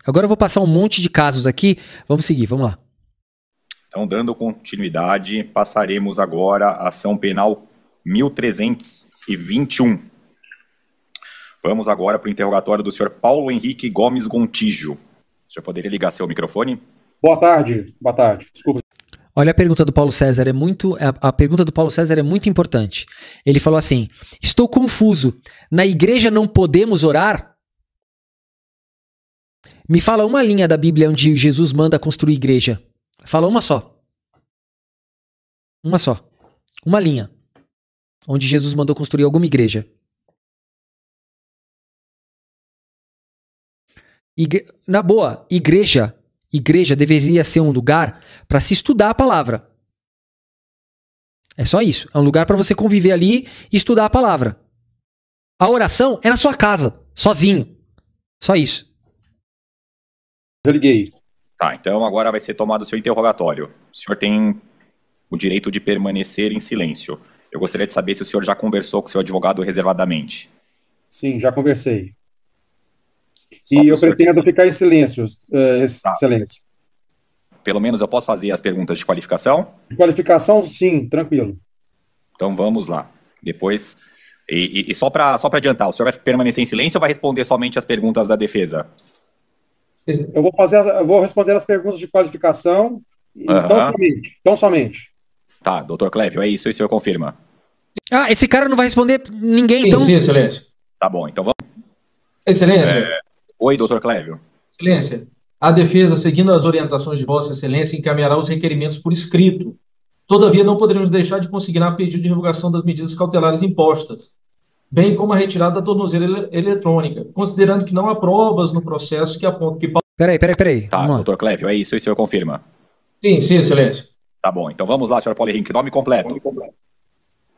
Agora eu vou passar um monte de casos aqui. Vamos seguir, vamos lá. Então, dando continuidade, passaremos agora à ação penal 1321. Vamos agora para o interrogatório do senhor Paulo Henrique Gomes Gontijo. O senhor poderia ligar seu microfone? Boa tarde. Desculpa. Olha, a pergunta do Paulo César a pergunta do Paulo César é muito importante. Ele falou assim: estou confuso. Na igreja não podemos orar? Me fala uma linha da Bíblia onde Jesus manda construir igreja. Fala uma só. Uma só. Uma linha. Onde Jesus mandou construir alguma igreja. Na boa, igreja deveria ser um lugar para se estudar a palavra. É só isso. É um lugar para você conviver ali e estudar a palavra. A oração é na sua casa, sozinho. Só isso. Já liguei. Tá, então agora vai ser tomado o seu interrogatório. O senhor tem o direito de permanecer em silêncio. Eu gostaria de saber se o senhor já conversou com o seu advogado reservadamente. Sim, já conversei. E eu pretendo ficar em silêncio, excelência. Pelo menos eu posso fazer as perguntas de qualificação? De qualificação, sim, tranquilo. Então vamos lá. Depois, e só para adiantar, o senhor vai permanecer em silêncio ou vai responder somente as perguntas da defesa? Eu vou responder as perguntas de qualificação, tão somente. Tá, doutor Clévio, é isso e o senhor confirma? Ah, esse cara não vai responder ninguém, então... Sim, excelência. Tá bom, então vamos... Excelência. Oi, doutor Clévio. Excelência, a defesa, seguindo as orientações de Vossa Excelência, encaminhará os requerimentos por escrito. Todavia, não poderemos deixar de consignar pedido de revogação das medidas cautelares impostas, bem como a retirada da tornozeleira eletrônica, considerando que não há provas no processo que apontam que... Peraí. Tá, doutor Clévio, é isso e o senhor confirma? Sim, excelência. Tá bom, então vamos lá, senhor Paulo Henrique, nome completo.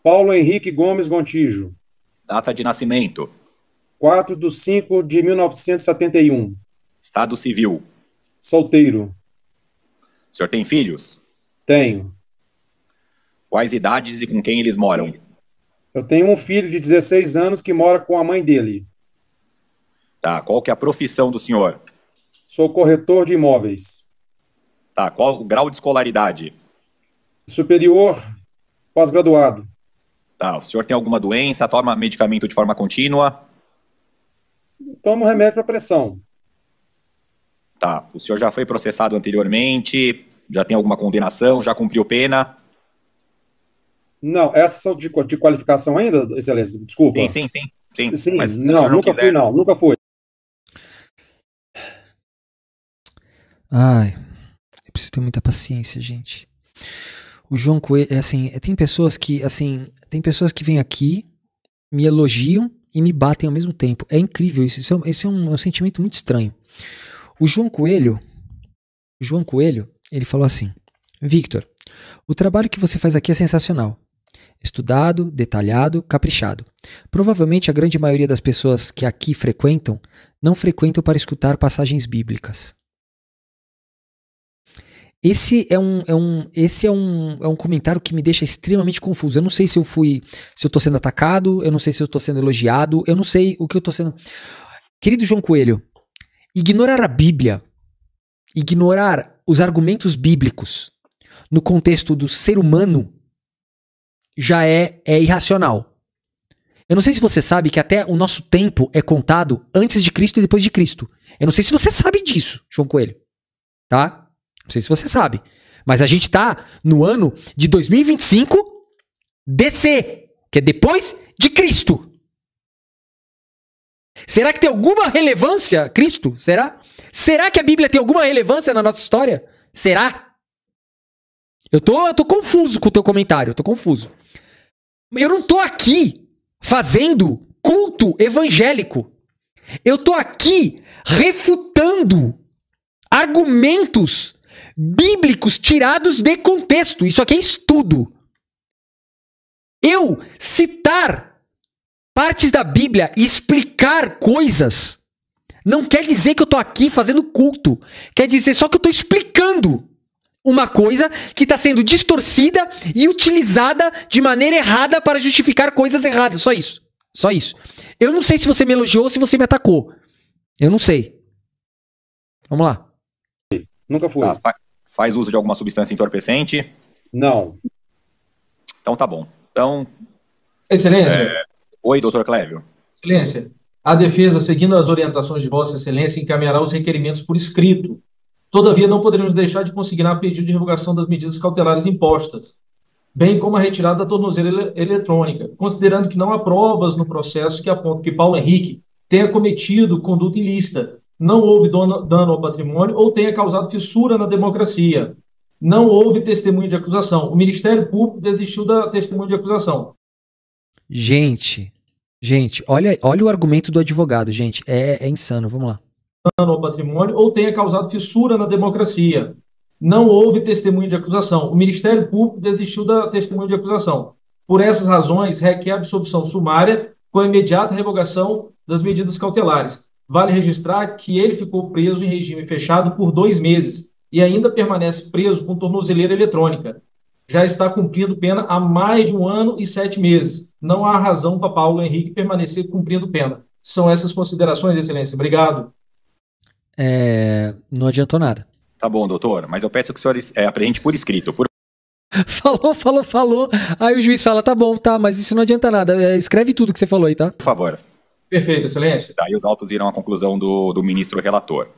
Paulo Henrique Gomes Gontijo. Data de nascimento. 4/5/1971. Estado civil. Solteiro. O senhor tem filhos? Tenho. Quais idades e com quem eles moram? Eu tenho um filho de 16 anos que mora com a mãe dele. Tá, qual que é a profissão do senhor? Sou corretor de imóveis. Tá, qual o grau de escolaridade? Superior, pós-graduado. Tá, o senhor tem alguma doença, toma medicamento de forma contínua? Tomo remédio para pressão. Tá, o senhor já foi processado anteriormente, já tem alguma condenação, já cumpriu pena? Não, essas são de qualificação ainda, excelência? Desculpa. Sim. Mas não, nunca fui. Ai, eu preciso ter muita paciência, gente. O João Coelho, tem pessoas que vêm aqui, me elogiam e me batem ao mesmo tempo. É incrível isso. Isso é um sentimento muito estranho. O João Coelho, ele falou assim: Victor, o trabalho que você faz aqui é sensacional. Estudado, detalhado, caprichado. Provavelmente a grande maioria das pessoas que aqui frequentam, não frequentam para escutar passagens bíblicas. Esse é um comentário que me deixa extremamente confuso. Eu não sei se eu tô sendo atacado, eu não sei se eu tô sendo elogiado, eu não sei o que eu tô sendo... Querido João Coelho, ignorar a Bíblia, ignorar os argumentos bíblicos no contexto do ser humano já é irracional. Eu não sei se você sabe que até o nosso tempo é contado antes de Cristo e depois de Cristo. Eu não sei se você sabe disso, João Coelho, tá? Não sei se você sabe, mas a gente tá no ano de 2025 DC, que é depois de Cristo. Será que tem alguma relevância, Cristo? Será? Será que a Bíblia tem alguma relevância na nossa história? Será? Eu tô confuso com o teu comentário, eu tô confuso. Eu não tô aqui fazendo culto evangélico. Eu tô aqui refutando argumentos bíblicos tirados de contexto. Isso aqui é estudo. Eu citar partes da Bíblia e explicar coisas não quer dizer que eu tô aqui fazendo culto. Quer dizer só que eu tô explicando uma coisa que está sendo distorcida e utilizada de maneira errada para justificar coisas erradas. Só isso. Só isso. Eu não sei se você me elogiou ou se você me atacou. Eu não sei. Vamos lá. Nunca fui. Tá, faz uso de alguma substância entorpecente? Não. Então tá bom. Então, Excelência. oi, doutor Clévio. Excelência, a defesa, seguindo as orientações de Vossa Excelência, encaminhará os requerimentos por escrito. Todavia, não poderemos deixar de consignar pedido de revogação das medidas cautelares impostas, bem como a retirada da tornozeleira eletrônica, considerando que não há provas no processo que apontam que Paulo Henrique tenha cometido conduta ilícita, não houve dano ao patrimônio ou tenha causado fissura na democracia. Não houve testemunho de acusação. O Ministério Público desistiu da testemunha de acusação. Gente, olha o argumento do advogado, gente. É insano. Vamos lá. Dano ao patrimônio ou tenha causado fissura na democracia. Não houve testemunho de acusação. O Ministério Público desistiu da testemunha de acusação. Por essas razões, requer absolvição sumária com a imediata revogação das medidas cautelares. Vale registrar que ele ficou preso em regime fechado por 2 meses e ainda permanece preso com tornozeleira eletrônica. Já está cumprindo pena há mais de 1 ano e 7 meses. Não há razão para Paulo Henrique permanecer cumprindo pena. São essas considerações, Excelência. Obrigado. Não adiantou nada. Tá bom, doutor, mas eu peço que o senhor apresente por escrito. Falou. Aí o juiz fala, tá bom, tá, mas isso não adianta nada. Escreve tudo que você falou aí, tá? Por favor. Perfeito, Excelência. Tá, e os autos viram a conclusão do ministro relator.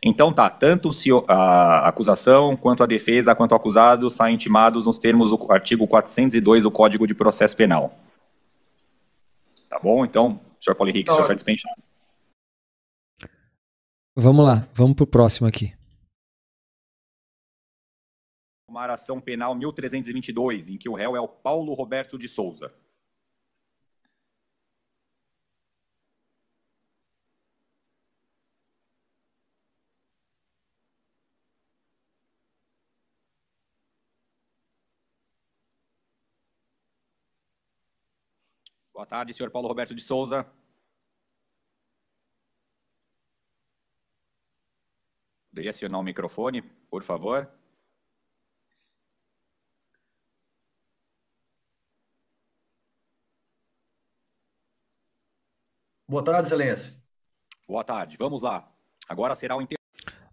Então tá, tanto a acusação, quanto a defesa, quanto o acusado saem intimados nos termos do artigo 402 do Código de Processo Penal. Tá bom? Então, senhor Paulo Henrique, o senhor está dispensado. Vamos lá, vamos pro próximo aqui. Uma ação penal 1322, em que o réu é o Paulo Roberto de Souza. Boa tarde, senhor Paulo Roberto de Souza. Poderia acionar o microfone, por favor? Boa tarde, Excelência. Boa tarde, vamos lá. Agora será o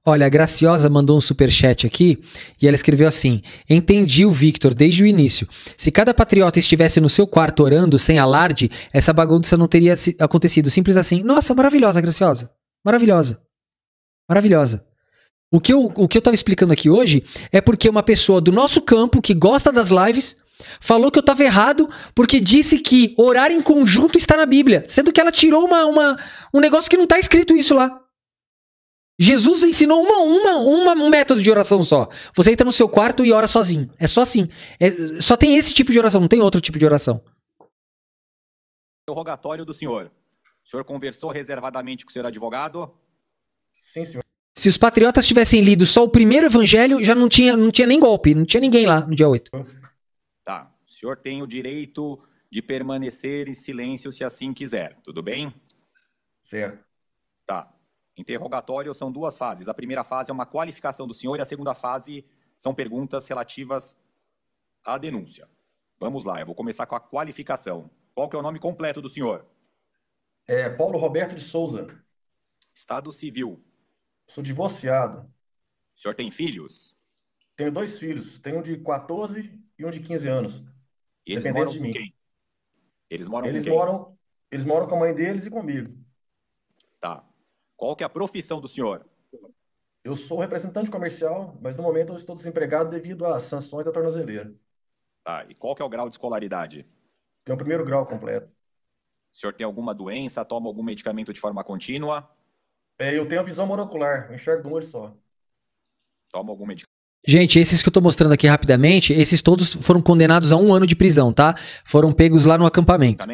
Olha, a Graciosa mandou um superchat aqui e ela escreveu assim: entendi o Victor desde o início. Se cada patriota estivesse no seu quarto orando sem alarde, essa bagunça não teria acontecido. Simples assim. Nossa, maravilhosa, Graciosa. Maravilhosa. O que eu tava explicando aqui hoje é porque uma pessoa do nosso campo que gosta das lives falou que eu tava errado porque disse que orar em conjunto está na Bíblia, sendo que ela tirou um negócio que não tá escrito isso lá. Jesus ensinou um método de oração só. Você entra no seu quarto e ora sozinho. É só assim. Só tem esse tipo de oração, não tem outro tipo de oração. Interrogatório do senhor. O senhor conversou reservadamente com o senhor advogado? Sim, senhor. Se os patriotas tivessem lido só o primeiro evangelho, já não tinha nem golpe, não tinha ninguém lá no dia 8. Tá. O senhor tem o direito de permanecer em silêncio se assim quiser, tudo bem? Certo. Tá. Interrogatório são 2 fases. A primeira fase é uma qualificação do senhor e a segunda fase são perguntas relativas à denúncia. Vamos lá, eu vou começar com a qualificação. Qual que é o nome completo do senhor? Paulo Roberto de Souza. Estado civil. Sou divorciado. O senhor tem filhos? Tenho 2 filhos. Tenho um de 14 e um de 15 anos. E eles Dependente moram de com mim. quem? Eles moram Eles com quem? eles moram com a mãe deles e comigo. Tá. Qual que é a profissão do senhor? Eu sou representante comercial, mas no momento eu estou desempregado devido às sanções da tornozeleira. Tá. E qual que é o grau de escolaridade? Tenho o 1º grau completo. O senhor tem alguma doença? Toma algum medicamento de forma contínua? Eu tenho a visão monocular, eu enxergo de um olho só. Toma algum medicamento? Gente, esses que eu tô mostrando aqui rapidamente, esses todos foram condenados a 1 ano de prisão, tá? Foram pegos lá no acampamento.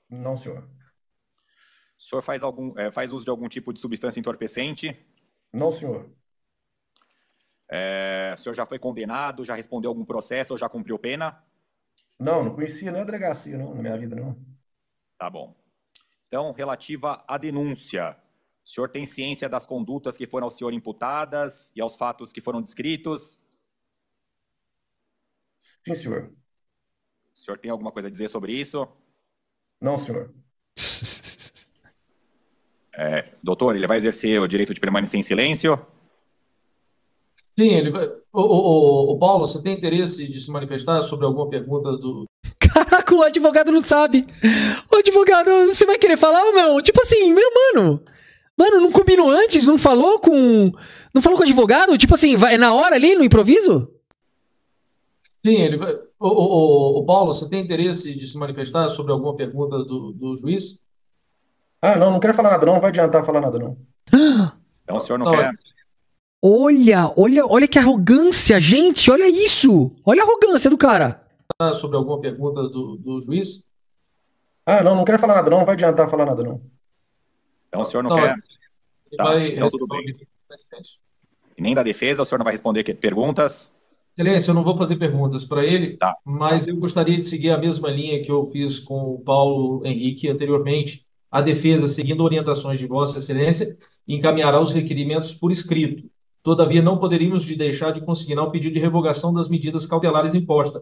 Não, senhor. O senhor faz uso de algum tipo de substância entorpecente? Não, senhor. O senhor já foi condenado, já respondeu algum processo ou já cumpriu pena? Não conhecia nem a delegacia, não, na minha vida, não. Tá bom. Então, relativa à denúncia. O senhor tem ciência das condutas que foram ao senhor imputadas e aos fatos que foram descritos? Sim, senhor. O senhor tem alguma coisa a dizer sobre isso? Não, senhor. Doutor, ele vai exercer o direito de permanecer em silêncio? Sim, ele vai. Ô, Paulo, você tem interesse de se manifestar sobre alguma pergunta do. Caraca, o advogado não sabe. O advogado, você vai querer falar ou não? Tipo assim, meu mano. Mano, não combinou antes? Não falou com. Não falou com o advogado? Tipo assim, vai na hora ali, no improviso? Sim, ele vai. Ô, Paulo, você tem interesse de se manifestar sobre alguma pergunta do juiz? Ah, não, não quero falar nada, não vai adiantar falar nada, não. Então o senhor não Não, quer? Olha que arrogância, gente, olha isso. Olha a arrogância do cara. sobre alguma pergunta do juiz? Ah, não, não quero falar nada, não vai adiantar falar nada, não. Então o senhor não Não, quer? ele Tá, vai então tudo responder bem. presidente. E nem da defesa, o senhor não vai responder perguntas? Excelência, eu não vou fazer perguntas para ele, Tá. mas eu gostaria de seguir a mesma linha que eu fiz com o Paulo Henrique anteriormente. A defesa, seguindo orientações de Vossa Excelência, encaminhará os requerimentos por escrito. Todavia, não poderíamos deixar de consignar o pedido de revogação das medidas cautelares impostas,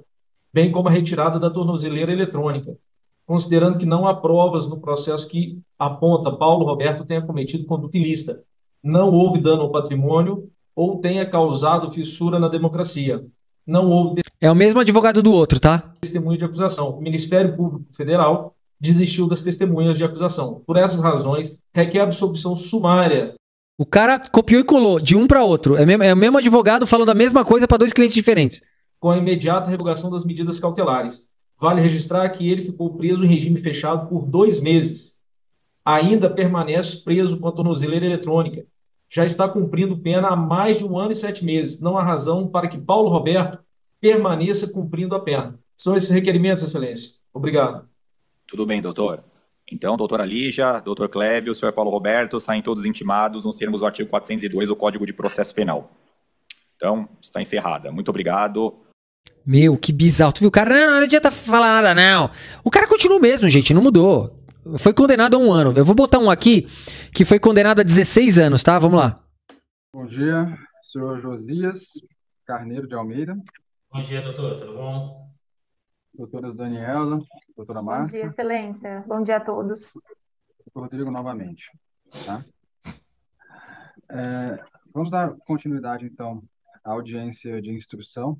bem como a retirada da tornozeleira eletrônica, considerando que não há provas no processo que aponta Paulo Roberto tenha cometido conduta ilícita, não houve dano ao patrimônio ou tenha causado fissura na democracia. Não houve É o mesmo advogado do outro, tá? testemunho de acusação. O Ministério Público Federal desistiu das testemunhas de acusação. Por essas razões, requer absolvição sumária. O cara copiou e colou de um para outro. É o mesmo advogado falando a mesma coisa para dois clientes diferentes. Com a imediata revogação das medidas cautelares. Vale registrar que ele ficou preso em regime fechado por 2 meses. Ainda permanece preso com a tornozeleira eletrônica. Já está cumprindo pena há mais de 1 ano e 7 meses. Não há razão para que Paulo Roberto permaneça cumprindo a pena. São esses requerimentos, Excelência. Obrigado. Tudo bem, doutor. Então, doutora Lígia, doutor Clévio, senhor Paulo Roberto, saem todos intimados nos termos do artigo 402 do Código de Processo Penal. Então, está encerrada. Muito obrigado. Meu, que bizarro. Tu viu? O cara, não adianta falar nada, não. O cara continua mesmo, gente, não mudou. Foi condenado a 1 ano. Eu vou botar um aqui que foi condenado a 16 anos, tá? Vamos lá. Bom dia, senhor Josias Carneiro de Almeida. Bom dia, doutor. Tudo bom? Doutoras Daniela, doutora Bom dia, Márcia, Excelência. Bom dia a todos. doutor Rodrigo novamente. Tá? Vamos dar continuidade, então, à audiência de instrução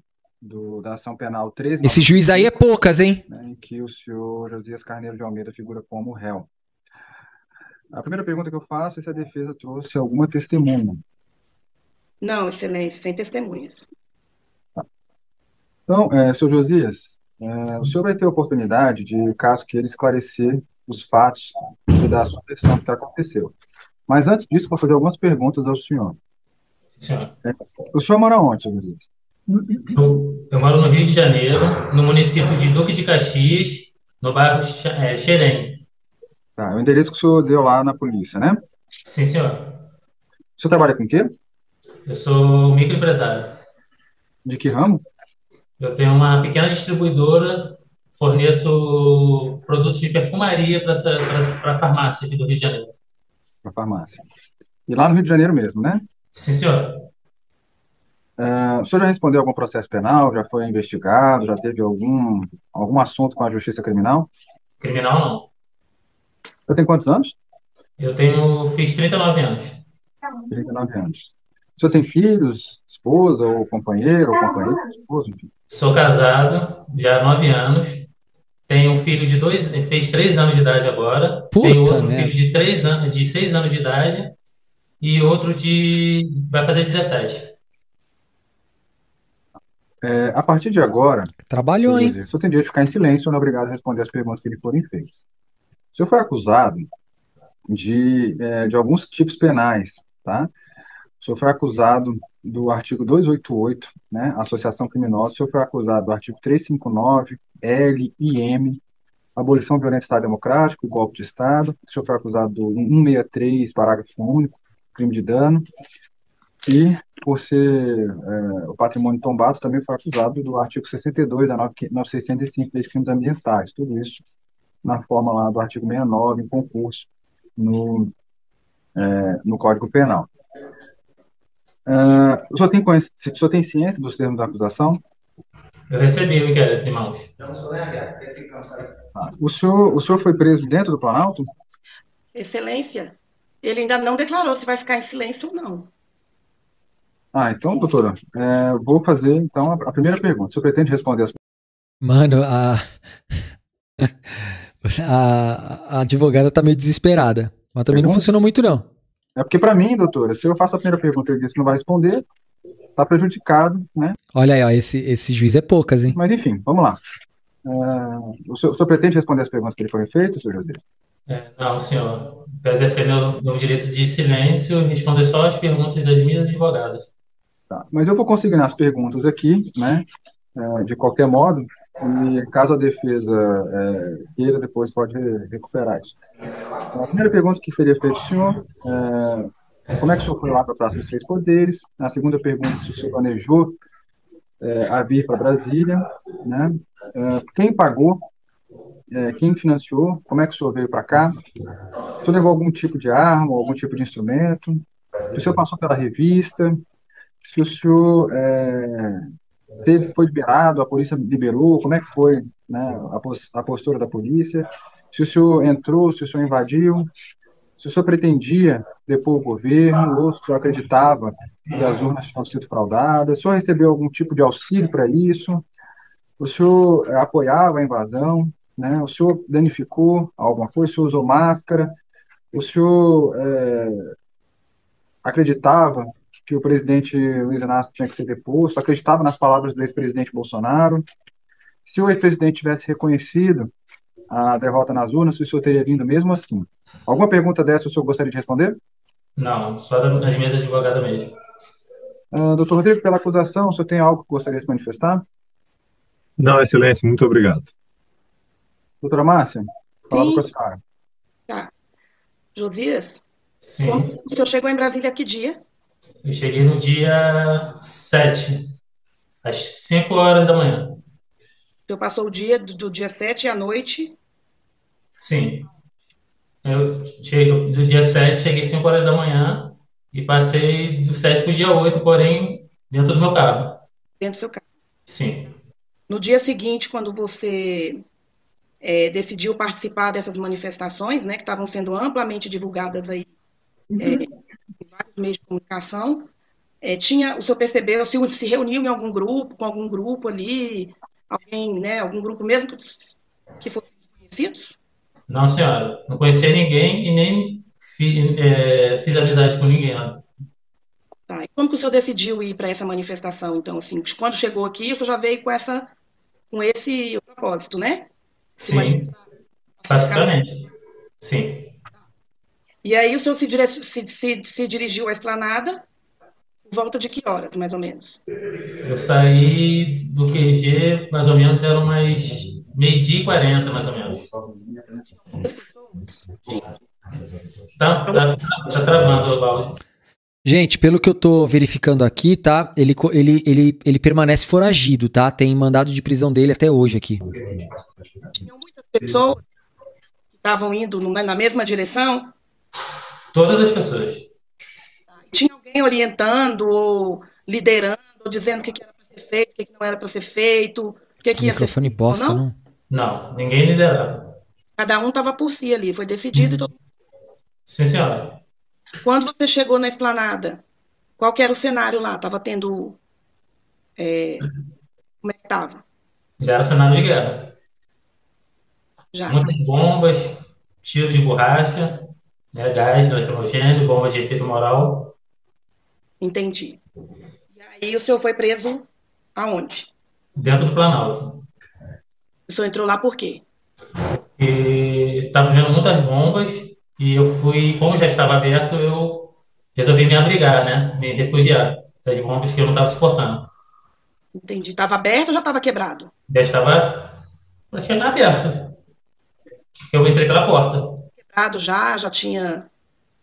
da ação penal 13. Esse juiz aí é poucas, hein? Né, em que o senhor Josias Carneiro de Almeida figura como réu. A primeira pergunta que eu faço é se a defesa trouxe alguma testemunha. Não, Excelência, sem testemunhas. Então, senhor Josias, o senhor vai ter a oportunidade de, caso queira, esclarecer os fatos e dar a sua versão do que aconteceu. Mas antes disso, vou fazer algumas perguntas ao senhor. Sim, senhor. O senhor mora onde, senhor Josias? Eu moro no Rio de Janeiro, no município de Duque de Caxias, no bairro Xerém. Tá, o endereço que o senhor deu lá na polícia, né? Sim, senhor. O senhor trabalha com o quê? Eu sou microempresário. De que ramo? Eu tenho uma pequena distribuidora, forneço produtos de perfumaria para a farmácia aqui do Rio de Janeiro. Para farmácia. E lá no Rio de Janeiro mesmo, né? Sim, senhor. O senhor já respondeu algum processo penal? Já foi investigado? Já teve algum assunto com a Justiça Criminal? Criminal, não. Você tem quantos anos? Fiz 39 anos. 39 anos. O senhor tem filhos, esposa, ou companheiro, ou companheira, esposa, enfim? Sou casado já há 9 anos. Tenho um filho fez 3 anos de idade agora. Puta Tenho outro merda. filho de 6 anos de idade e outro vai fazer 17. A partir de agora, Trabalhou, hein? o senhor tem direito de ficar em silêncio, não é obrigado a responder as perguntas que lhe forem feitas. O senhor foi acusado de alguns tipos penais, tá? O senhor foi acusado do artigo 288, né, associação criminosa. O senhor foi acusado do artigo 359, L e M, abolição violenta do Estado Democrático, golpe de Estado. O senhor foi acusado do 163, parágrafo único, crime de dano. E, por ser o patrimônio tombado, também foi acusado do artigo 62 da 9605, Lei de Crimes Ambientais. Tudo isso na forma lá do artigo 69, em concurso, no Código Penal. O senhor tem ciência dos termos da acusação? Eu recebi o inquérito em mãos. O senhor foi preso dentro do Planalto? Excelência, Ele ainda não declarou se vai ficar em silêncio ou não. Então, doutora, vou fazer, então, a primeira pergunta. O senhor pretende responder as Mano, a advogada tá meio desesperada. Mas também não perguntas? funcionou muito, não. É porque, para mim, doutora, se eu faço a primeira pergunta e ele diz que não vai responder, está prejudicado, né? Olha aí, ó, esse juiz é poucas, hein? Mas, enfim, vamos lá. O senhor pretende responder as perguntas que lhe forem feitas, senhor José? Não, senhor. Vou exercer meu direito de silêncio e responder só as perguntas das minhas advogadas. Tá. Mas eu vou consignar as perguntas aqui, né? De qualquer modo, e caso a defesa queira, depois pode recuperar isso. A primeira pergunta que seria feita ao senhor como é que o senhor foi lá para a Praça dos Três Poderes? A segunda pergunta, se o senhor planejou a vir para Brasília, né? Quem pagou? Quem financiou? Como é que o senhor veio para cá? O senhor levou algum tipo de arma, algum tipo de instrumento? Se o senhor passou pela revista? Se o senhor foi liberado, a polícia liberou? Como é que foi, né, a postura da polícia? Se o senhor entrou, se o senhor invadiu? Se o senhor pretendia depor o governo, ou se o senhor acreditava que as urnas tinham sido fraudadas? O senhor recebeu algum tipo de auxílio para isso? O senhor apoiava a invasão? Né? O senhor danificou alguma coisa? O senhor usou máscara? O senhor acreditava que o presidente Luiz Inácio tinha que ser deposto? Acreditava nas palavras do ex-presidente Bolsonaro? Se o ex-presidente tivesse reconhecido a derrota nas urnas, o senhor teria vindo mesmo assim? Alguma pergunta dessa o senhor gostaria de responder? Não, só das minhas advogadas mesmo. Doutor Rodrigo, pela acusação, o senhor tem algo que gostaria de se manifestar? Não, excelência, muito obrigado. Doutora Márcia, palavra Sim. com a senhora. Tá. Josias, Sim. o senhor chegou em Brasília que dia? Eu cheguei no dia 7, às 5 horas da manhã. O senhor passou o dia do dia 7 à noite? Sim. Eu cheguei do dia 7, cheguei 5 horas da manhã e passei do 7 para o dia 8, porém, dentro do meu carro. Dentro do seu carro. Sim. No dia seguinte, quando você decidiu participar dessas manifestações, né, que estavam sendo amplamente divulgadas aí em vários meios de comunicação, o senhor percebeu se reuniu em algum grupo, com algum grupo ali, alguém, né, algum grupo mesmo que fossem desconhecidos? Não, senhora. Não conhecia ninguém e nem fiz amizade com ninguém lá. Tá. E como que o senhor decidiu ir para essa manifestação, então, assim, quando chegou aqui, o senhor já veio com esse propósito, né? Sim, pacificamente. Sim. E aí o senhor se dirigiu à esplanada por volta de que horas, mais ou menos? Eu saí do QG, mais ou menos, eram umas 12h40, mais ou menos. Tá travando o áudio. Gente, pelo que eu tô verificando aqui, tá? Ele permanece foragido, tá? Tem mandado de prisão dele até hoje aqui. Tinham muitas pessoas que estavam indo na mesma direção? Todas as pessoas. Tinha alguém orientando, ou liderando, ou dizendo o que era para ser feito, o que não era para ser feito, o que ia ser Microfone feito, bosta, não? não? Não, ninguém liderava. Cada um estava por si ali, foi decidido e todo mundo. Sim, senhora. Quando você chegou na esplanada, qual que era o cenário lá? Estava tendo... como é que estava? Já era cenário de guerra. Já. Muitas bombas, tiro de borracha, né, gás lacrimogêneo, bombas de efeito moral. Entendi. E aí o senhor foi preso aonde? Dentro do Planalto. O senhor entrou lá por quê? E estava vendo muitas bombas e eu fui, como já estava aberto, eu resolvi me abrigar, né? Me refugiar das bombas que eu não estava suportando. Entendi. Estava aberto ou já estava quebrado? Já estava praticamente aberto. Eu entrei pela porta. Quebrado já tinha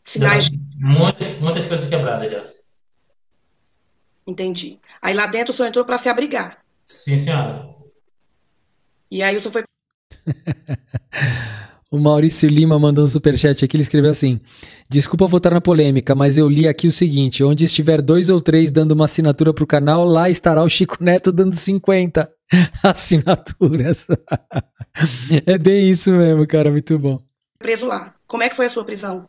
sinais de... Muitas coisas quebradas já. Entendi. Aí lá dentro o senhor entrou para se abrigar. Sim, senhora. E aí o senhor foi... O Maurício Lima mandou um superchat aqui, ele escreveu assim: desculpa voltar na polêmica, mas eu li aqui o seguinte: onde estiver 2 ou 3 dando uma assinatura pro canal, lá estará o Chico Neto dando 50 assinaturas. É bem isso mesmo, cara, muito bom. preso lá. Como é que foi a sua prisão?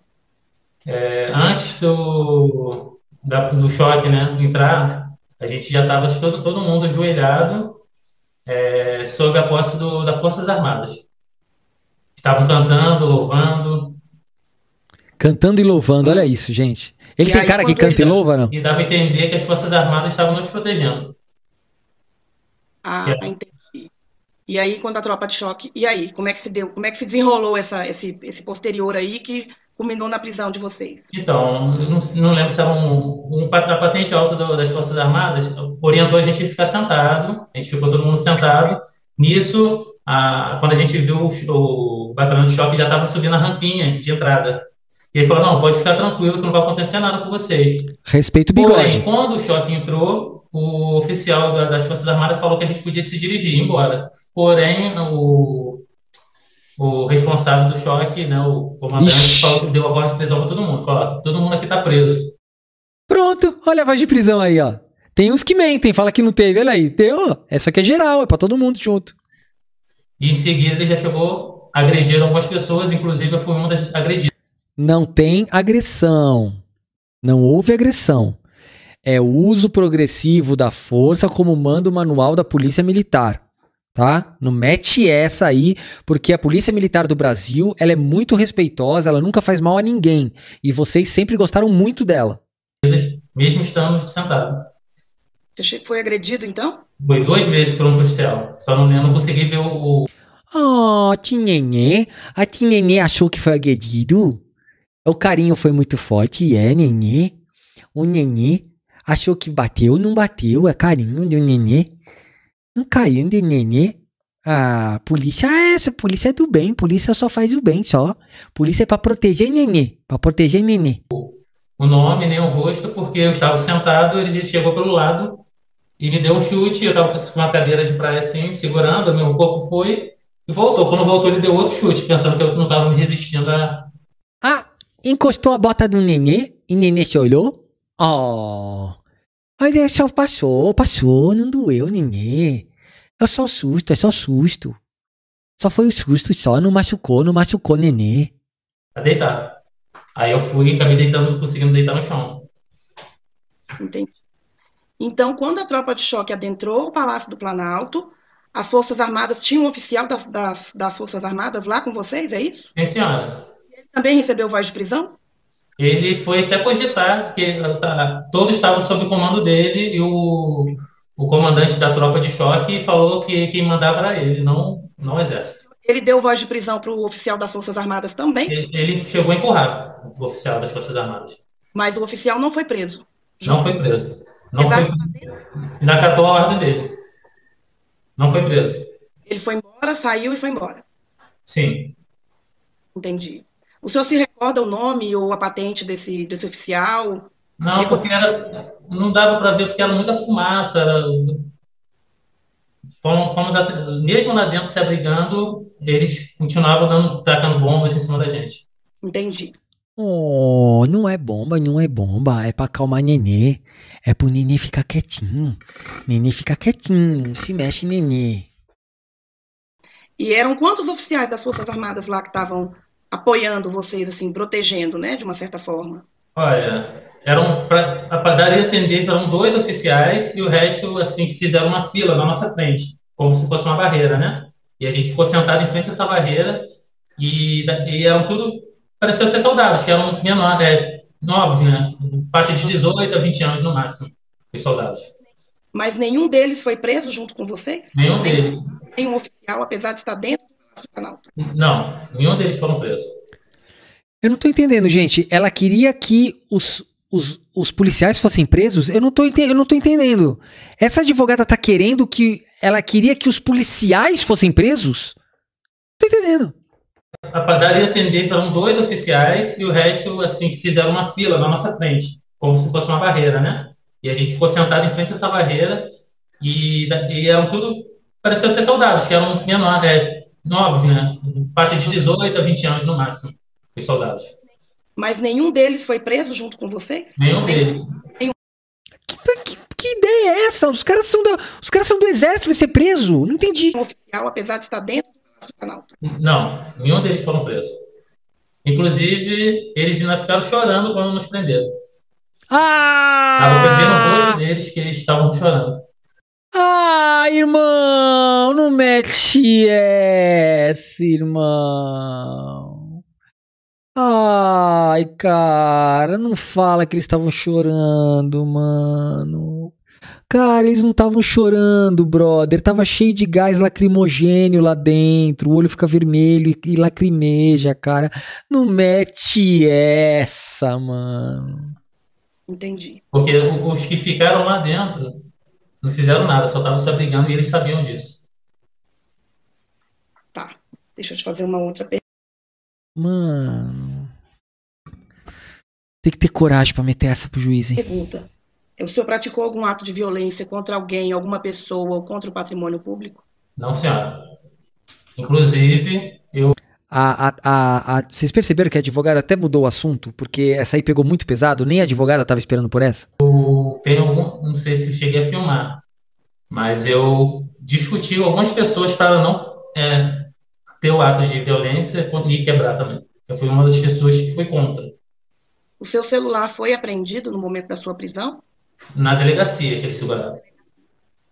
Antes do choque, né, entrar, a gente já estava todo mundo ajoelhado, sob a posse das Forças Armadas. Estavam cantando, louvando, Cantando e louvando, olha isso, gente. Ele E tem aí, cara que quando canta e ele- louva, não? e dava a entender que as Forças Armadas estavam nos protegendo. Ah, entendi. E aí, quando a tropa de choque, e aí, como é que se deu, como é que se desenrolou esse posterior aí que culminou na prisão de vocês? Então, eu não lembro se era da patente alta das Forças Armadas, orientou a gente a ficar sentado, a gente ficou todo mundo sentado. Nisso, quando a gente viu o batalhão de choque já estava subindo a rampinha de entrada. E ele falou, não, pode ficar tranquilo que não vai acontecer nada com vocês. Respeito o Porém, bigode. quando o choque entrou, o oficial das Forças Armadas falou que a gente podia se dirigir e ir embora. Porém, o responsável do choque, né, o comandante, Ixi. falou que deu a voz de prisão para todo mundo. Falou, ó, todo mundo aqui tá preso. Pronto, olha a voz de prisão aí, ó. Tem uns que mentem, fala que não teve, olha aí. Deu, essa aqui é geral, é pra todo mundo junto. E em seguida ele já chegou a agredir algumas pessoas, inclusive eu fui uma das agredidas. Não tem agressão. Não houve agressão. É o uso progressivo da força como manda o manual da Polícia Militar, tá? Não mete essa aí, porque a Polícia Militar do Brasil, ela é muito respeitosa, ela nunca faz mal a ninguém. E vocês sempre gostaram muito dela. Mesmo estando sentado. Você foi agredido, então? Foi 2 vezes por um policial. Só não consegui ver Oh, Tinhenê. A Tinhenê achou que foi agredido? O carinho foi muito forte, Nenê? O Nenê achou que bateu, não bateu, é carinho do Nenê. Não caiu de Nenê. A polícia é essa, polícia é do bem, polícia só faz o bem, só. Polícia é pra proteger Nenê, pra proteger Nenê. o nome nem o rosto, porque eu estava sentado, ele chegou pelo lado e me deu um chute. Eu estava com uma cadeira de praia assim, segurando, meu corpo foi e voltou. Quando voltou, ele deu outro chute, pensando que eu não estava me resistindo a. Ah, encostou a bota do Nenê e Nenê se olhou? Oh, mas é só passou, não doeu, Nenê. É só susto, é só susto. Só foi o susto, só, não machucou Nenê. a deitar. Aí eu fui e acabei deitando, conseguindo deitar no chão. Entendi. Então, quando a tropa de choque adentrou o Palácio do Planalto, as Forças Armadas tinham um oficial das Forças Armadas lá com vocês, é isso? Sim, senhora. Ele também recebeu voz de prisão? Ele foi até cogitar, que todos estavam sob o comando dele e o comandante da tropa de choque falou que quem mandava era ele, não o exército. Ele deu voz de prisão para o oficial das Forças Armadas também, Ele chegou a empurrar o oficial das Forças Armadas. mas o oficial não foi preso. Não foi preso. Não foi, Exato. ele acatou a ordem dele. Não foi preso. Ele foi embora, saiu e foi embora. Sim. Entendi. O senhor se recorda o nome ou a patente desse oficial? Não, porque não dava para ver, porque era muita fumaça. Mesmo lá dentro se abrigando, eles continuavam tacando bombas em cima da gente. Entendi. Oh, não é bomba, é pra acalmar Nenê. É pro Nenê ficar quietinho. Nenê fica quietinho, não se mexe, Nenê. E eram quantos oficiais das Forças Armadas lá que estavam apoiando vocês, assim, protegendo, né, de uma certa forma? Olha, para dar a entender que eram 2 oficiais e o resto, assim, que fizeram uma fila na nossa frente, como se fosse uma barreira, né? E a gente ficou sentado em frente a essa barreira e eram tudo, pareceu ser soldados, que eram novos, né? Faixa de 18 a 20 anos no máximo, os soldados. Mas nenhum deles foi preso junto com vocês? Nenhum deles. Nenhum oficial, apesar de estar dentro do Palácio do Planalto? Não, nenhum deles foram presos. Eu não tô entendendo, gente. Ela queria que os policiais fossem presos? Eu não tô entendendo. Essa advogada tá querendo que... Ela queria que os policiais fossem presos? Não tô entendendo. Para dar a entender que eram 2 oficiais e o resto, assim, que fizeram uma fila na nossa frente, como se fosse uma barreira, né? E a gente ficou sentado em frente a essa barreira e eram tudo, pareceu ser soldados, que eram novos, né? Faixa de 18 a 20 anos no máximo, os soldados. Mas nenhum deles foi preso junto com vocês? Nenhum deles. Que ideia é essa? Os caras são do exército, vai ser preso? Não entendi. Um oficial, apesar de estar dentro do Palácio do Planalto? Não, nenhum deles foram presos. Inclusive, eles ainda ficaram chorando quando nos prenderam. Tava pra ver no rosto deles que eles estavam chorando. Irmão, não mete essa, irmão. Ai, cara, não fala que eles estavam chorando, mano. Cara, eles não estavam chorando, brother. Tava cheio de gás lacrimogênio lá dentro. O olho fica vermelho e lacrimeja, cara. Não mete essa, mano. Entendi. Porque os que ficaram lá dentro não fizeram nada, só estavam se abrigando e eles sabiam disso. Tá. Deixa eu te fazer uma outra Mano. Tem que ter coragem pra meter essa pro juiz, hein? pergunta. O senhor praticou algum ato de violência contra alguém, alguma pessoa ou contra o patrimônio público? Não, senhora. Inclusive, Vocês perceberam que a advogada até mudou o assunto? Porque essa aí pegou muito pesado, nem a advogada tava esperando por essa? não sei se eu cheguei a filmar, mas eu discuti com algumas pessoas para não ter o ato de violência e quebrar também. Eu fui uma das pessoas que foi contra. O seu celular foi apreendido no momento da sua prisão? Na delegacia que eles seguraram.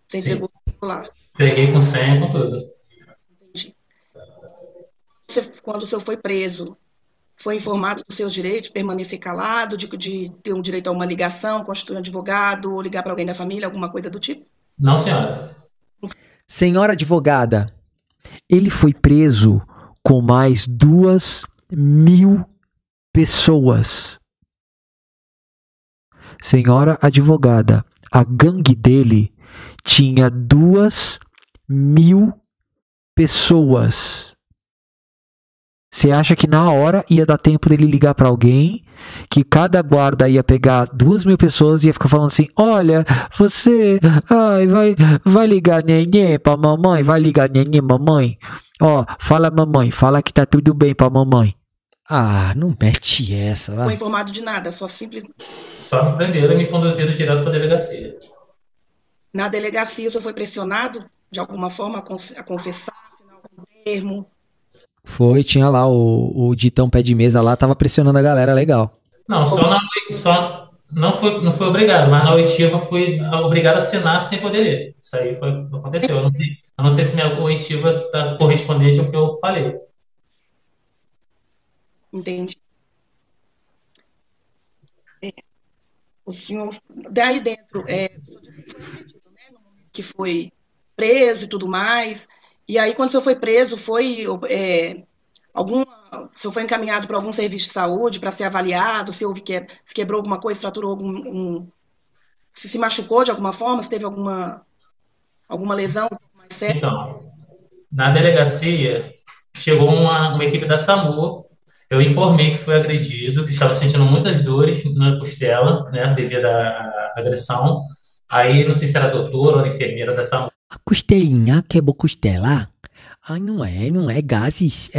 Você Sim. entregou o celular? Entreguei com senha, com tudo. Entendi. Quando o senhor foi preso, foi informado dos seus direitos, permanecer calado, de ter um direito a uma ligação, constituir um advogado, ou ligar para alguém da família, alguma coisa do tipo? Não, senhora. Senhora advogada, ele foi preso com mais 2.000 pessoas. Senhora advogada, a gangue dele tinha 2.000 pessoas. Você acha que na hora ia dar tempo dele ligar pra alguém, que cada guarda ia pegar 2.000 pessoas e ia ficar falando assim, olha, você vai ligar neném pra mamãe, vai ligar neném mamãe, ó, fala mamãe, fala que tá tudo bem pra mamãe. Não mete essa, Não vai. foi informado de nada, só simplesmente... Só me prenderam e me conduziram direto para a delegacia. Na delegacia, o senhor foi pressionado, de alguma forma, a confessar, assinar algum termo? Foi, tinha lá o Ditão pé de mesa lá, tava pressionando a galera legal. Não, não foi obrigado, mas na oitiva fui obrigado a assinar sem poder ler. Isso aí aconteceu. Eu não sei se minha oitiva está correspondente ao que eu falei. Entendi. O senhor, daí dentro, que foi preso e tudo mais, e aí quando o senhor foi preso, o senhor foi encaminhado para algum serviço de saúde para ser avaliado, se quebrou alguma coisa, fraturou se machucou de alguma forma, se teve alguma lesão mais séria? Então, na delegacia, chegou uma equipe da SAMU. Eu informei que foi agredido, que estava sentindo muitas dores na costela, né, devido à agressão. Aí, não sei se era doutora ou enfermeira da SAMU. A costelinha quebrou costela? Não é gases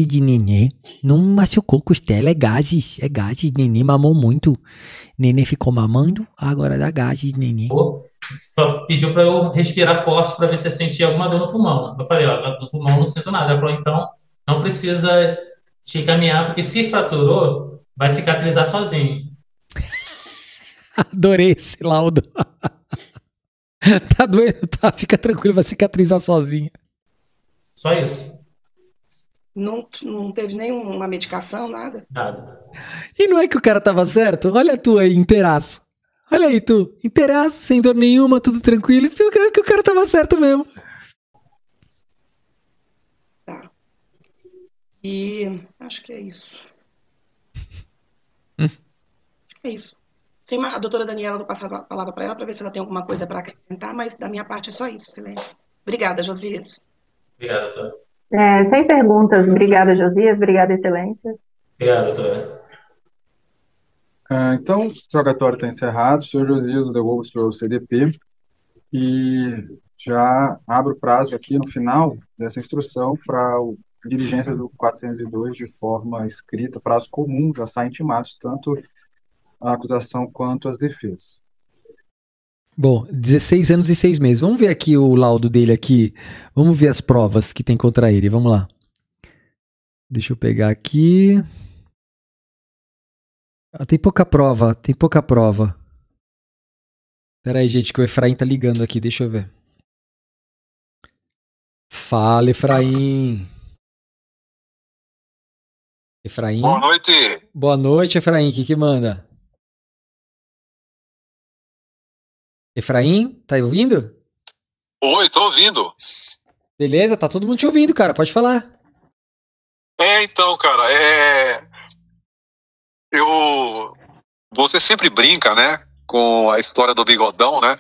de nenê. Não machucou costela, é gases, nenê mamou muito. Nenê ficou mamando, agora dá gases, nenê. Só pediu para eu respirar forte para ver se eu sentia alguma dor no pulmão. Eu falei, no pulmão não sinto nada. Ela falou, então, não precisa te encaminhar, porque se fraturou, vai cicatrizar sozinho. Adorei esse laudo. Tá doendo? Tá, fica tranquilo, vai cicatrizar sozinho. Só isso. Não teve nenhuma medicação, nada? Nada. E não é que o cara tava certo? Olha tu aí, inteiraço. Olha aí tu, inteiraço, sem dor nenhuma, tudo tranquilo. Eu creio que o cara tava certo mesmo. Tá. E acho que é isso. É isso. A doutora Daniela, vou passar a palavra para ela para ver se ela tem alguma coisa para acrescentar, mas da minha parte é só isso, silêncio. Obrigada, Josias. Obrigado, doutora. Sem perguntas. Obrigada, Josias. Obrigada, Excelência. Obrigado, doutora. Então, o rogatório está encerrado. O senhor Josias devolve o senhor CDP e já abro o prazo aqui no final dessa instrução para a diligência do 402 de forma escrita, prazo comum, já saem intimados tanto a acusação quanto as defesas. Bom, 16 anos e 6 meses. Vamos ver aqui o laudo dele aqui. Vamos ver as provas que tem contra ele. Vamos lá. Deixa eu pegar aqui. Tem pouca prova, tem pouca prova. Pera aí, gente, que o Efraim tá ligando aqui, deixa eu ver. Fala, Efraim. Efraim? Boa noite. Boa noite, Efraim, o que manda? Efraim, tá ouvindo? Oi, tô ouvindo. Beleza, tá todo mundo te ouvindo, cara, pode falar. Então, cara, Você sempre brinca, né, com a história do Bigodão, né?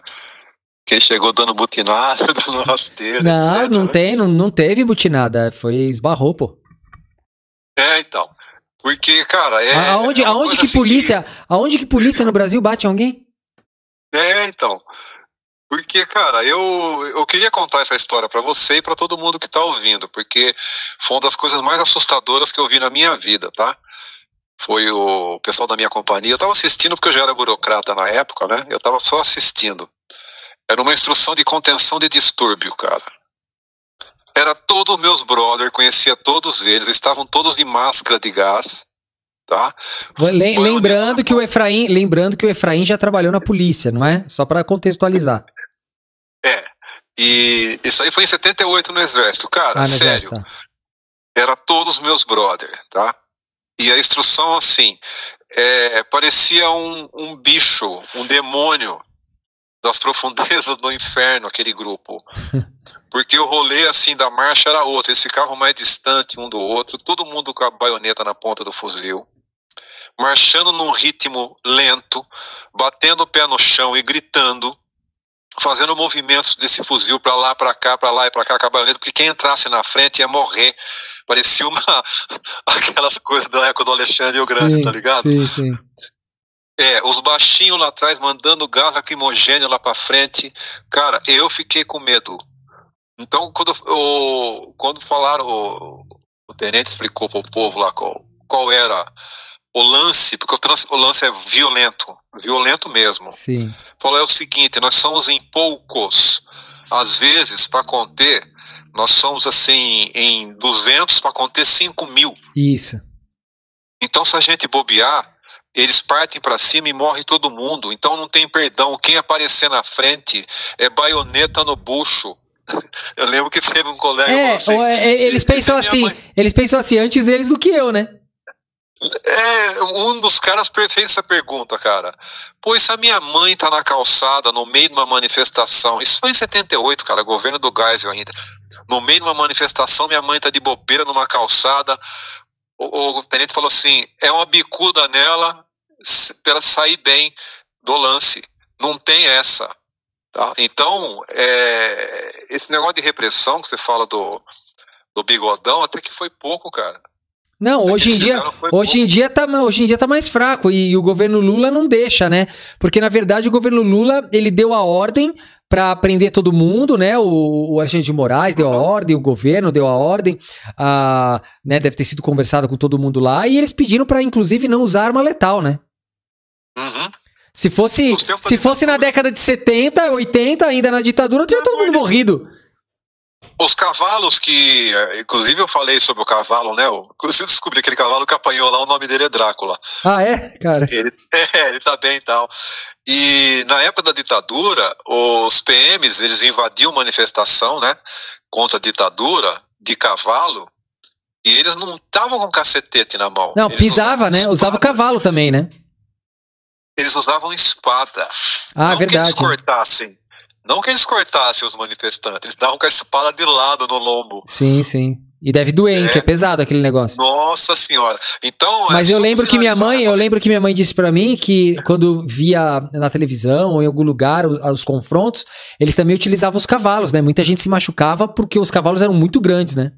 Que ele chegou dando butinada no rasteiro, Não, etc, não né? tem, não teve butinada, foi esbarrou, pô. Então. Porque, cara, Aonde que polícia no Brasil bate alguém? Então. Porque, cara, eu queria contar essa história pra você e pra todo mundo que tá ouvindo, porque foi uma das coisas mais assustadoras que eu vi na minha vida, tá? Foi o pessoal da minha companhia, eu tava assistindo porque eu já era burocrata na época, né? Eu tava só assistindo. Era uma instrução de contenção de distúrbio, cara. Era todos meus brothers, conhecia todos eles, estavam todos de máscara de gás, tá? Lembrando que o Efraim já trabalhou na polícia, não é? Só pra contextualizar. E isso aí foi em 78 no Exército, cara, sério. Exército. Era todos meus brothers, tá? E a instrução, assim, parecia um bicho, um demônio das profundezas do inferno, aquele grupo. Porque o rolê, assim, da marcha era outro. Eles ficavam mais distantes um do outro, todo mundo com a baioneta na ponta do fuzil, marchando num ritmo lento, batendo o pé no chão e gritando, fazendo movimentos desse fuzil pra lá e pra cá com a baioneta, porque quem entrasse na frente ia morrer. Parecia aquelas coisas da época do Alexandre o Grande, tá ligado? Sim. Os baixinhos lá atrás mandando gás lacrimogênio lá pra frente. Cara, eu fiquei com medo. Então, quando falaram, o tenente explicou pro povo lá qual era o lance, porque o lance é violento mesmo. Sim. Falou, é o seguinte, nós somos em poucos. Às vezes, para conter, nós somos assim, em 200 para conter 5.000. Isso. Então, se a gente bobear, eles partem para cima e morre todo mundo. Então não tem perdão. Quem aparecer na frente é baioneta no bucho. Eu lembro que teve um colega que falou assim, eles pensam assim, antes eles do que eu, né? Um dos caras fez essa pergunta, cara. Pô, se a minha mãe tá na calçada no meio de uma manifestação, isso foi em 78, cara, governo do Geisel ainda. No meio de uma manifestação, minha mãe tá de bobeira numa calçada. O tenente falou assim, é uma bicuda nela para ela sair bem do lance. Não tem essa. Tá? Então, esse negócio de repressão que você fala do Bigodão, até que foi pouco, cara. Não, hoje em dia tá mais fraco e o governo Lula não deixa, né? Porque na verdade o governo Lula, ele deu a ordem pra prender todo mundo, né? O Alexandre de Moraes deu a ordem, o governo deu a ordem, né? Deve ter sido conversado com todo mundo lá e eles pediram pra inclusive não usar arma letal, né? Uhum. Se fosse na década de 70, 80, ainda na ditadura, tinha todo mundo morrido. Os cavalos que... Inclusive eu falei sobre o cavalo, né? Inclusive descobri aquele cavalo que apanhou lá, o nome dele é Drácula. Ah, é? Cara. Ele tá bem e tal. E na época da ditadura, os PMs, eles invadiam manifestação, né? Contra a ditadura, de cavalo, e eles não estavam com cacetete na mão. Não, pisava, né? Usava o cavalo também, né? Eles usavam espada. Ah, verdade. Não que eles cortassem os manifestantes, eles davam com a espada de lado no lombo. Sim. E deve doer, hein? Que é pesado aquele negócio. Nossa senhora. Então, mas eu lembro que minha mãe disse pra mim que quando via na televisão ou em algum lugar os confrontos, eles também utilizavam os cavalos, né? Muita gente se machucava porque os cavalos eram muito grandes, né?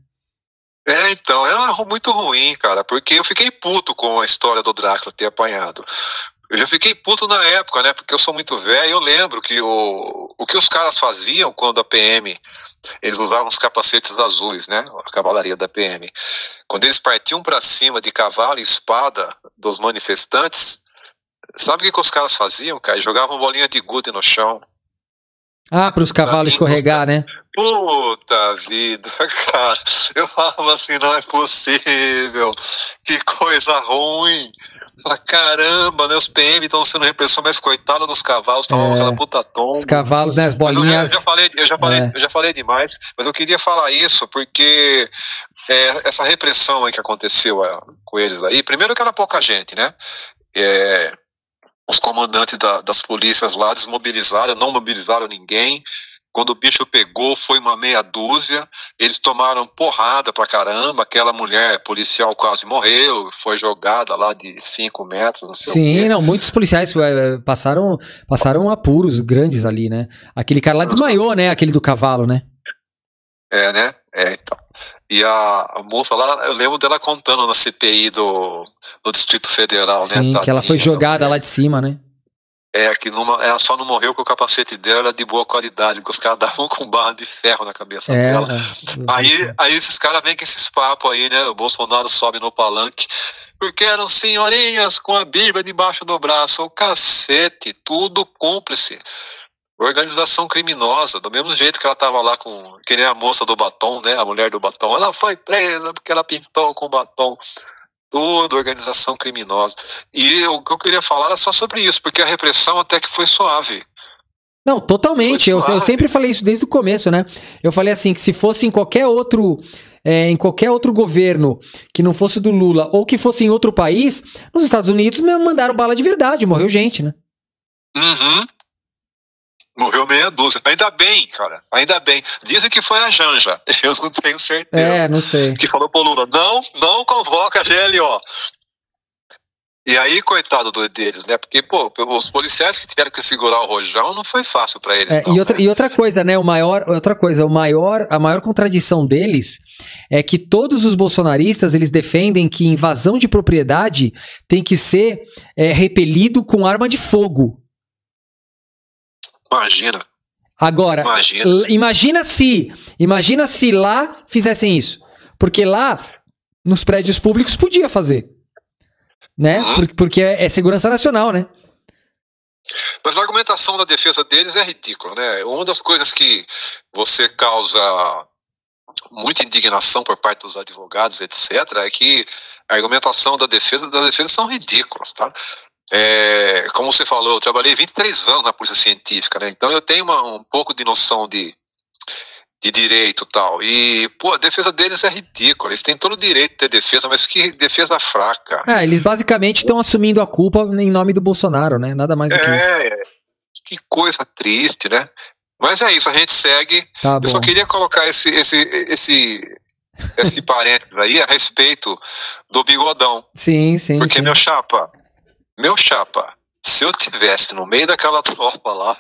Então, era muito ruim, cara, porque eu fiquei puto com a história do Drácula ter apanhado. Eu já fiquei puto na época, né? Porque eu sou muito velho. Eu lembro que o que os caras faziam quando a PM, eles usavam os capacetes azuis, né? A cavalaria da PM. Quando eles partiam para cima de cavalo e espada dos manifestantes, sabe o que os caras faziam, cara? Eles jogavam bolinha de gude no chão. Ah, para os cavalos escorregar, né? Puta vida, cara. Eu falava assim, não é possível. Que coisa ruim. Fala, caramba, né? Os PM estão sendo repressão, mas coitada dos cavalos, estavam aquela puta tomba. Os cavalos, né? As bolinhas. Eu já falei demais, mas eu queria falar isso porque essa repressão aí que aconteceu com eles aí, primeiro que era pouca gente, né? Os comandantes das polícias lá desmobilizaram, não mobilizaram ninguém. Quando o bicho pegou, foi uma meia dúzia. Eles tomaram porrada pra caramba. Aquela mulher policial quase morreu. Foi jogada lá de 5 metros, não sei o quê. Sim, não, muitos policiais passaram apuros grandes ali, né? Aquele cara lá desmaiou, né? Aquele do cavalo, né? Né? Então. E a moça lá, eu lembro dela contando na CPI do Distrito Federal, né? Sim, que ela foi jogada lá de cima, né? Que ela só não morreu porque o capacete dela era de boa qualidade, que os caras davam com barra de ferro na cabeça dela. Aí esses caras vêm com esses papos aí, né? O Bolsonaro sobe no palanque, porque eram senhorinhas com a Bíblia debaixo do braço. O cacete, tudo cúmplice. Organização criminosa, do mesmo jeito que ela tava lá que nem a moça do batom, né? A mulher do batom. Ela foi presa porque ela pintou com batom. Tudo organização criminosa. E o que eu queria falar era só sobre isso, porque a repressão até que foi suave. Não, totalmente. Eu sempre falei isso desde o começo, né? Eu falei assim, que se fosse em qualquer outro governo que não fosse do Lula, ou que fosse em outro país, nos Estados Unidos mandaram bala de verdade, morreu gente, né? Uhum. Morreu meia dúzia. Ainda bem, cara. Ainda bem. Dizem que foi a Janja. Eu não tenho certeza. Não sei. Que falou pro Lula, não convoca a GLO. E aí, coitado deles, né? Porque, os policiais que tiveram que segurar o rojão não foi fácil pra eles. E outra coisa, né? A maior contradição deles é que todos os bolsonaristas, eles defendem que invasão de propriedade tem que ser repelido com arma de fogo. Imagina. Agora, imagina se lá fizessem isso. Porque lá, nos prédios públicos, podia fazer. Né? Porque é segurança nacional, né? Mas a argumentação da defesa deles é ridícula, né? Uma das coisas que você causa muita indignação por parte dos advogados, etc., é que a argumentação da defesa são ridículas, tá? Como você falou, eu trabalhei 23 anos na polícia científica, né? Então eu tenho um pouco de noção de direito e tal. E, a defesa deles é ridícula. Eles têm todo o direito de ter defesa, mas que defesa fraca. Eles basicamente estão assumindo a culpa em nome do Bolsonaro, né? Nada mais do que isso. Que coisa triste, né? Mas é isso, a gente segue. Tá bom. Eu só queria colocar esse parênteses aí a respeito do bigodão. Sim. Porque, meu chapa, se eu tivesse no meio daquela tropa lá,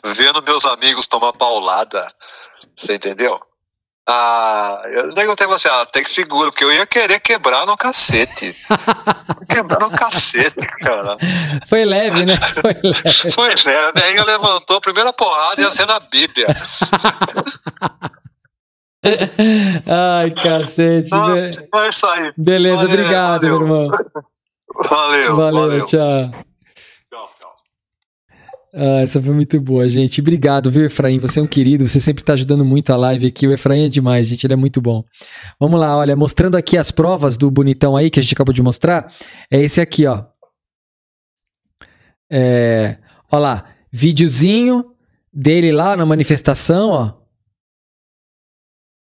vendo meus amigos tomar paulada, você entendeu? Eu perguntei assim, tem que seguro, porque eu ia querer quebrar no cacete. Quebrar no cacete, cara. Foi leve, né? Foi leve. Aí eu levantou a primeira porrada e ia ser na Bíblia. Ai, cacete. É isso aí. Beleza, obrigado, meu irmão. Valeu. Tchau. Essa foi muito boa, gente. Obrigado, viu, Efraim? Você é um querido, você sempre tá ajudando muito a live aqui. O Efraim é demais, gente, ele é muito bom. Vamos lá, olha, mostrando aqui as provas do bonitão aí, que a gente acabou de mostrar. É esse aqui, ó. Olha lá, videozinho dele lá na manifestação, ó.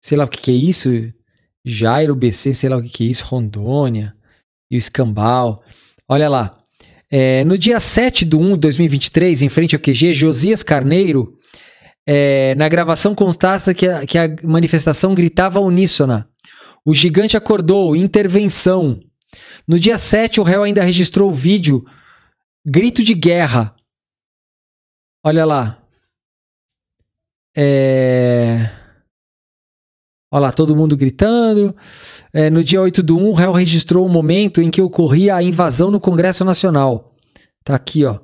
Sei lá o que é isso. Jairo BC, sei lá o que é isso. Rondônia e o Escambau. Olha lá. No dia 7/1/2023, em frente ao QG, Josias Carneiro, na gravação constata que a manifestação gritava uníssona. O gigante acordou, intervenção. No dia 7, o réu ainda registrou o vídeo, grito de guerra. Olha lá. Olha lá, todo mundo gritando. No dia 8/1, o réu registrou o momento em que ocorria a invasão no Congresso Nacional. Tá aqui, ó.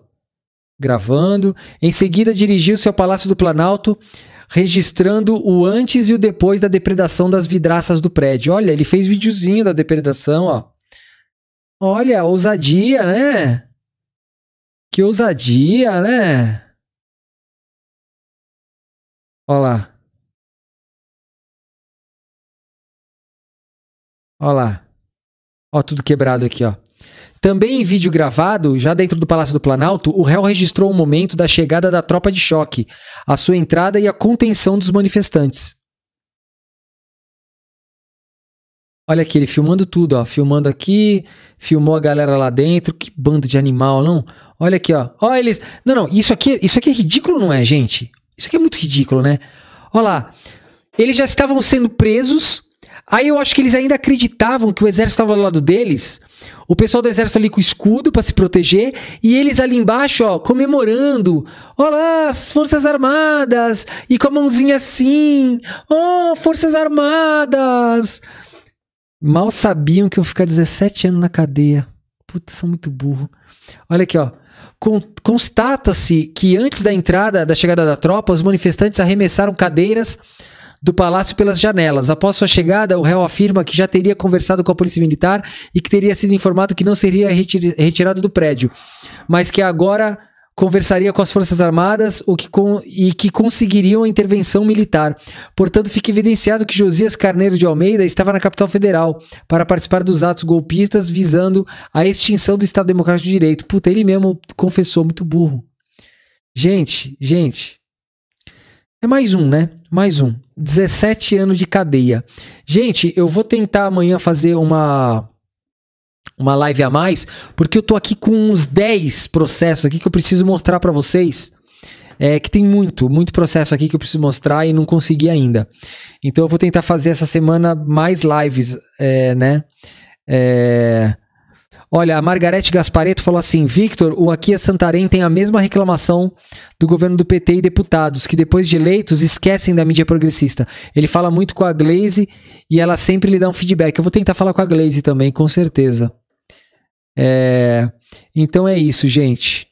Gravando. Em seguida, dirigiu-se ao Palácio do Planalto, registrando o antes e o depois da depredação das vidraças do prédio. Olha, ele fez videozinho da depredação, ó. Olha, ousadia, né? Que ousadia, né? Olha lá. Olha lá. Ó, tudo quebrado aqui, ó. Também em vídeo gravado, já dentro do Palácio do Planalto, o réu registrou o momento da chegada da tropa de choque, a sua entrada e a contenção dos manifestantes. Olha aqui, ele filmando tudo, ó. Filmando aqui, filmou a galera lá dentro. Que bando de animal, não? Olha aqui, ó. Ó, eles... Não, isso aqui é ridículo, não é, gente? Isso aqui é muito ridículo, né? Olha lá. Eles já estavam sendo presos. Aí eu acho que eles ainda acreditavam que o exército estava do lado deles. O pessoal do exército ali com escudo para se proteger. E eles ali embaixo, ó, comemorando. Olá, as Forças Armadas. E com a mãozinha assim. Oh, Forças Armadas. Mal sabiam que eu ia ficar 17 anos na cadeia. Puta, são muito burro. Olha aqui, ó. Constata-se que antes da chegada da tropa, os manifestantes arremessaram cadeiras do palácio pelas janelas. Após sua chegada, o réu afirma que já teria conversado com a polícia militar e que teria sido informado que não seria retirado do prédio, mas que agora conversaria com as Forças Armadas e que conseguiriam a intervenção militar. Portanto, fica evidenciado que Josias Carneiro de Almeida estava na capital federal para participar dos atos golpistas visando a extinção do Estado Democrático de Direito. Puta, ele mesmo confessou, muito burro. Gente, é mais um, né? Mais um. 17 anos de cadeia. Gente, eu vou tentar amanhã fazer uma live a mais, porque eu tô aqui com uns 10 processos aqui que eu preciso mostrar pra vocês. Que tem muito processo aqui que eu preciso mostrar e não consegui ainda. Então eu vou tentar fazer essa semana mais lives, né? Olha, a Margarete Gasparetto falou assim: Victor, o Aqui é Santarém tem a mesma reclamação do governo do PT e deputados, que depois de eleitos esquecem da mídia progressista. Ele fala muito com a Glaze e ela sempre lhe dá um feedback. Eu vou tentar falar com a Glaze também, com certeza. Então é isso, gente.